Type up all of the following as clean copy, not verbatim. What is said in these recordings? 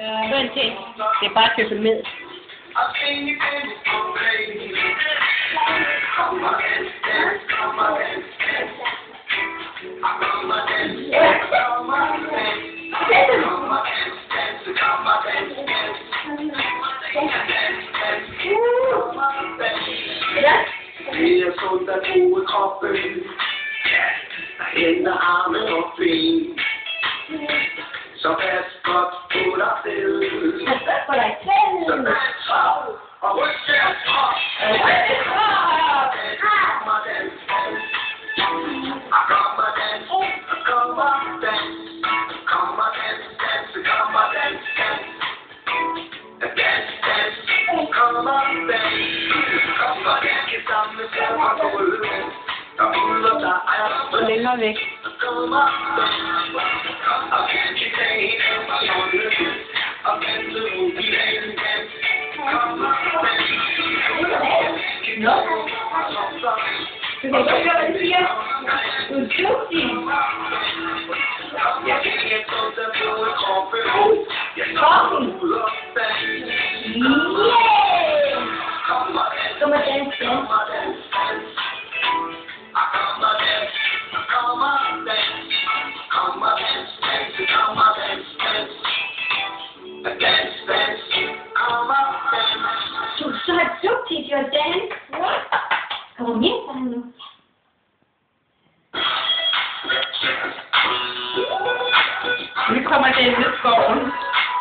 Vent til. Det er bare købe med. Det er sundt at bruge kroppen. Hænder, arme og ben. Så pas godt på dig selv. Pas godt på dig selv. Så pas travl og ryk jer op. Kom og dans, dans. Kom og dans, kom og dans. Kom og dans, dans, kom og dans, dans. Dans, dans, kom og dans. Kom og dans sammen så og gulvet. Der buller der er Længere væk. kom og dans. Og dans i dagen og solen. Og danse ud i dagen, dans. Kom og dans. Nå. Du kan ikke høre, hvad det siger. Du er dygtig. Jeg kan ikke få dig på kroppen. Jeg Kom. ud og dans. Yeah! Kom og dans. Kom og dans, dans. Kom og dans, dans. Kom og dans. Kom og dans. Kom og dans, dans. Kom og dans, dans. Dans, dans. Kom og dans. Du er så dygtig, Jordan. Kom hjem for nu. Nu kommer den ud i skoven.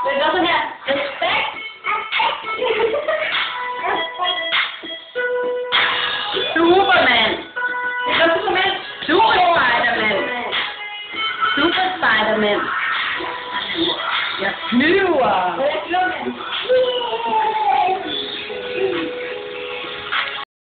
Det er sådan her. Respekt. Superman. Det er Superman. Super Spiderman. Super Spiderman. Jeg flyver.